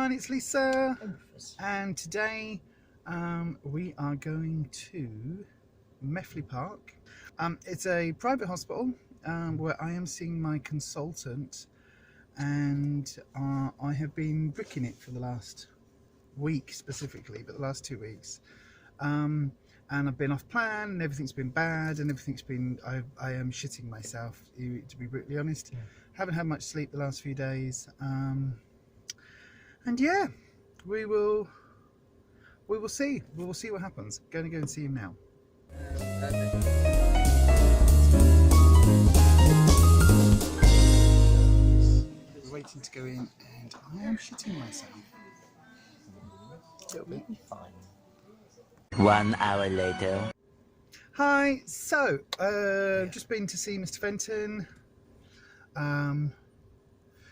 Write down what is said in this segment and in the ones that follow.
everyone, it's Lisa, Ruffus. and today we are going to Methley Park. It's a private hospital where I am seeing my consultant, and I have been bricking it for the last week specifically, but the last 2 weeks. And I've been off plan, and everything's been bad, and everything's been, I am shitting myself, to be brutally honest. Yeah. Haven't Haven't had much sleep the last few days. And yeah, we will see. We will see what happens. Going to go and see him now. We're waiting to go in, and I am shitting myself. It'll be fine. 1 hour later. Hi. So, just been to see Mr. Fenton.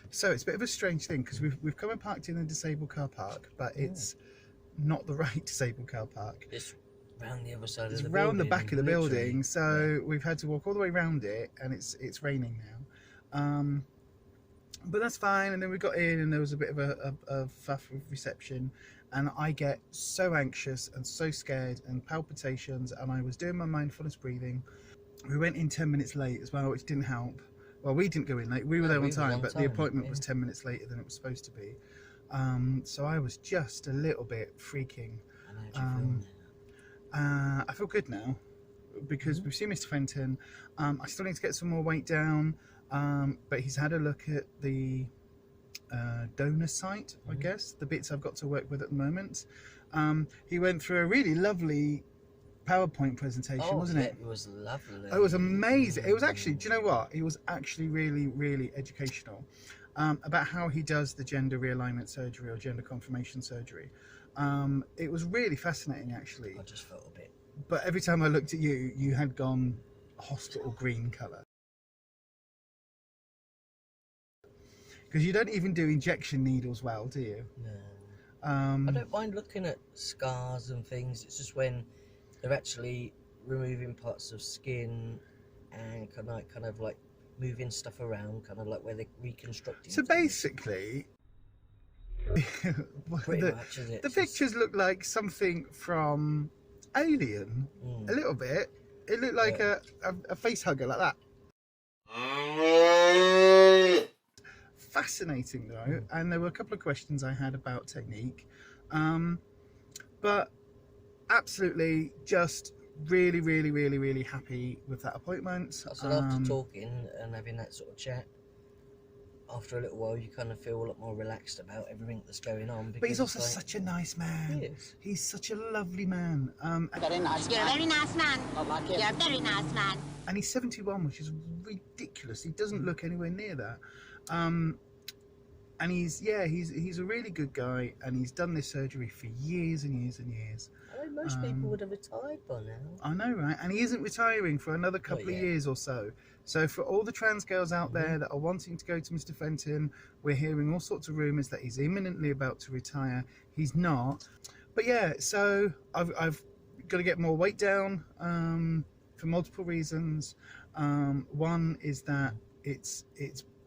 So it's a bit of a strange thing because we've come and parked in a disabled car park, but it's not the right disabled car park. It's round the other side It's of the round building. the back of the literally. building, so we've had to walk all the way around it, and it's raining now. But that's fine. And then we got in, and there was a bit of a faff with reception, and I get so anxious and so scared and palpitations, and I was doing my mindfulness breathing. We went in 10 minutes late as well, which didn't help. Well, we didn't go in late. We were there on time, but the appointment was 10 minutes later than it was supposed to be. So I was just a little bit freaking. I feel good now because we've seen Mr. Fenton. I still need to get some more weight down, but he's had a look at the donor site, I guess, the bits I've got to work with at the moment. He went through a really lovely PowerPoint presentation, wasn't it? It was lovely. It was amazing. It was actually, do you know what? It was actually really, really educational about how he does the gender realignment surgery or gender confirmation surgery. It was really fascinating, actually. I just felt a bit. But every time I looked at you, you had gone hospital green colour. Because you don't even do injection needles well, do you? No. I don't mind looking at scars and things. It's just when they're actually removing parts of skin and kind of like moving stuff around, kind of like where they're reconstructing. So things. basically, Pretty much, is it? the pictures look like something from Alien, a little bit. It looked like a face hugger like that. Fascinating though, and there were a couple of questions I had about technique, but absolutely just really, really, really, really happy with that appointment. So after talking and having that sort of chat, after a little while you kind of feel a lot more relaxed about everything that's going on. But he's also such a nice man. He is. He's such a lovely man. Very nice. You're a very nice man. I like it. You're a very nice man. And he's 71, which is ridiculous. He doesn't look anywhere near that. And he's a really good guy, and he's done this surgery for years and years and years. I know most people would have retired by now. I know, right? And he isn't retiring for another couple of years or so. So for all the trans girls out there that are wanting to go to Mr. Fenton, we're hearing all sorts of rumours that he's imminently about to retire. He's not. But yeah, so I've got to get more weight down for multiple reasons. One is that it's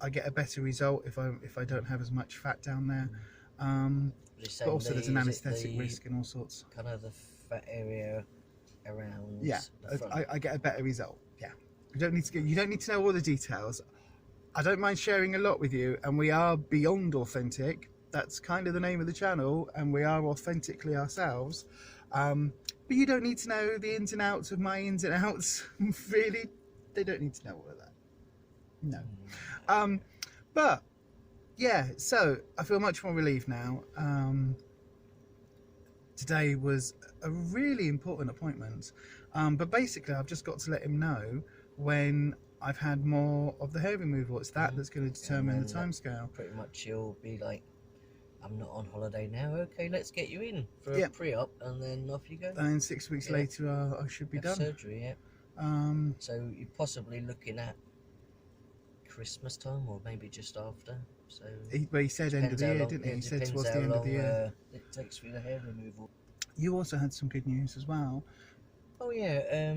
I get a better result if I don't have as much fat down there. But also there's an anaesthetic risk and all sorts. Kind of the fat area around. Yeah, the front. I get a better result. Yeah, you don't need to know all the details. I don't mind sharing a lot with you, and we are beyond authentic. That's kind of the name of the channel, and we are authentically ourselves. But you don't need to know the ins and outs of my ins and outs. Really, they don't need to know all of that. No. But yeah, so I feel much more relieved now. Today was a really important appointment, but basically I've just got to let him know when I've had more of the hair removal. It's that's going to determine the timescale. Pretty much he'll be like, I'm not on holiday now, okay, let's get you in for a pre-op, and then off you go. And 6 weeks later I should be done. Surgery, so you're possibly looking at Christmas time, or maybe just after. So he said end of the year, didn't he? He said towards the end of the year. It takes for the hair removal. You also had some good news as well. Oh yeah,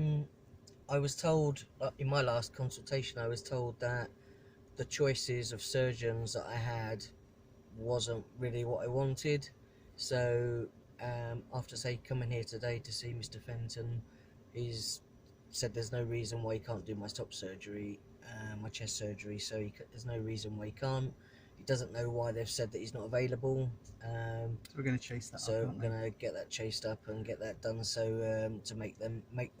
I was told in my last consultation, I was told that the choices of surgeons that I had wasn't really what I wanted. So after say coming here today to see Mr. Fenton, he's said there's no reason why he can't do my top surgery, my chest surgery. So there's no reason why he can't. He doesn't know why they've said that he's not available. So we're going to chase that so up. I'm going to get that chased up and get that done. So to make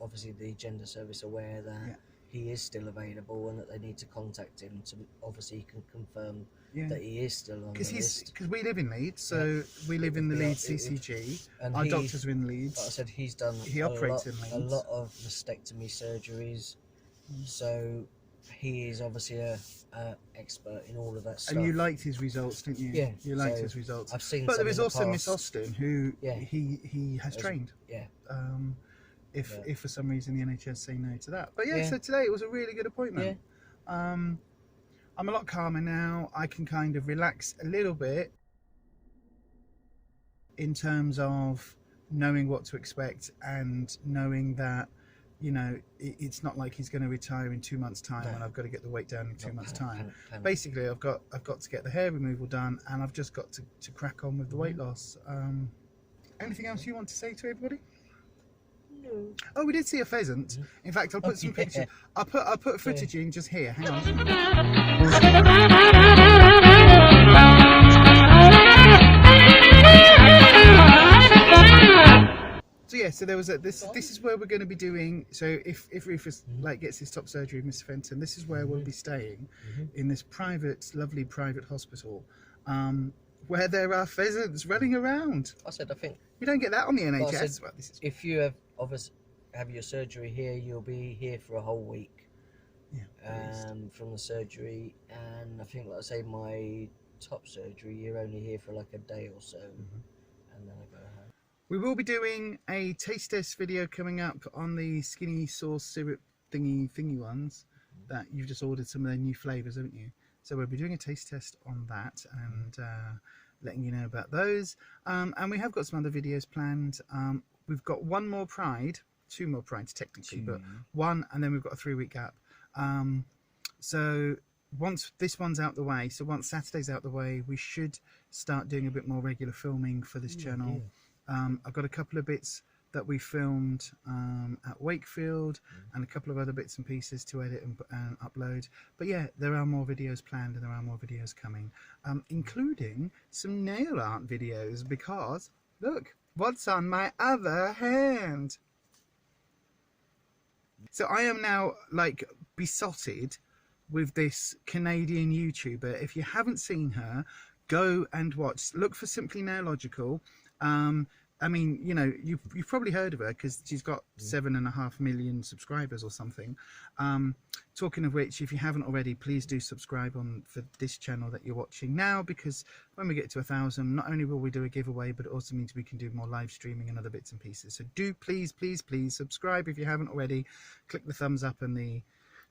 obviously the gender service aware that he is still available and that they need to contact him to obviously he can confirm that he is still on the list. Because we live in Leeds, so we live in the Leeds CCG. And our doctors are in Leeds. Like I said, he's done operates in a Leeds. lot of mastectomy surgeries, so he is obviously a expert in all of that stuff. And you liked his results, didn't you? Yeah, you liked his results. I've seen. But there was also past. Miss Austin, who he has trained. Yeah. If for some reason the NHS say no to that, but so today it was a really good appointment. I'm a lot calmer now. I can kind of relax a little bit in terms of knowing what to expect and knowing that, you know, it's not like he's going to retire in 2 months' time and I've got to get the weight down in 2 months' time. Basically, I've got to get the hair removal done and I've just got to crack on with the weight loss. Anything else you want to say to everybody? No. Oh, we did see a pheasant. In fact, I'll put some pictures. I'll put footage in just here. Hang on. So yeah, so there was this is where we're going to be doing. So if Ruffus like gets his top surgery, Mr. Fenton, this is where we'll be staying in this lovely private hospital, where there are pheasants running around. I think you don't get that on the NHS. Said, if you have your surgery here, you'll be here for a whole week. From the surgery, and I think, like I say, my top surgery, you're only here for like a day or so, and then I go home. We will be doing a taste test video coming up on the skinny sauce syrup thingy ones that you've just ordered some of their new flavours, haven't you? So we'll be doing a taste test on that and letting you know about those. And we have got some other videos planned. We've got one more Pride, two more Prides technically, but one, and then we've got a 3-week gap. So once this one's out the way, so once Saturday's out the way, we should start doing a bit more regular filming for this channel. I've got a couple of bits that we filmed at Wakefield and a couple of other bits and pieces to edit and upload. But yeah, there are more videos planned and there are more videos coming, including some nail art videos, because look what's on my other hand. So I am now like besotted with this Canadian YouTuber. If you haven't seen her, go and watch. Look for Simply Nailogical. I mean, you know, you've probably heard of her because she's got 7.5 million subscribers or something. Talking of which, if you haven't already, please do subscribe for this channel that you're watching now, because when we get to 1,000, not only will we do a giveaway, but it also means we can do more live streaming and other bits and pieces. So do please subscribe if you haven't already. Click the thumbs up and the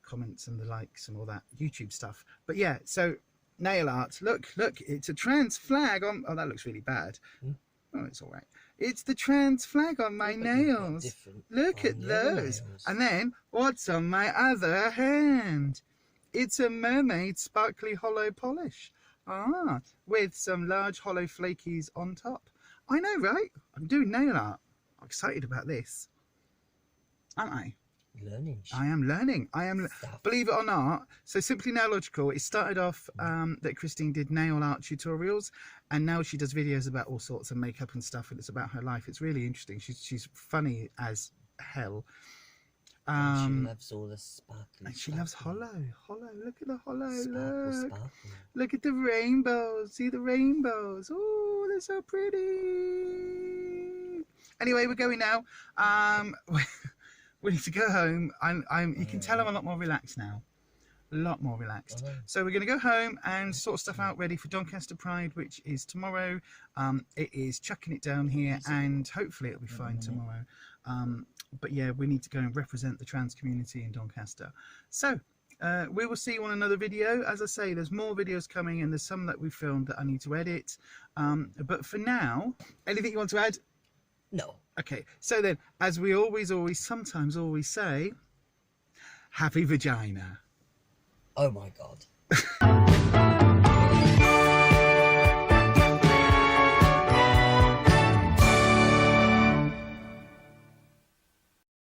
comments and the likes and all that YouTube stuff. But yeah, so nail art. Look, it's a trans flag on. Oh, that looks really bad. Oh, it's all right. It's the trans flag on my nails. Look at those. Nails. And then, what's on my other hand? It's a mermaid sparkly hollow polish. With some large hollow flakies on top. I know, right? I'm doing nail art. I'm excited about this. Aren't I? Learning. I am learning. Believe it or not. So Simply Nailogical, it started off that Christine did nail art tutorials, and now she does videos about all sorts of makeup and stuff, and it's about her life. It's really interesting. She's funny as hell. She loves all the sparkly. And she loves hollow. Look at the hollow. Sparkle. Look at the rainbows. See the rainbows. Oh, they're so pretty. Anyway, we're going now. We need to go home. You can tell I'm a lot more relaxed now. A lot more relaxed. So we're going to go home and sort stuff out ready for Doncaster Pride, which is tomorrow. It is chucking it down here, and hopefully it'll be fine tomorrow. But yeah, we need to go and represent the trans community in Doncaster. So we will see you on another video. As I say, there's more videos coming, and there's some that we filmed that I need to edit. But for now, anything you want to add? No. Okay, so then, as we sometimes say, happy vagina. Oh my God.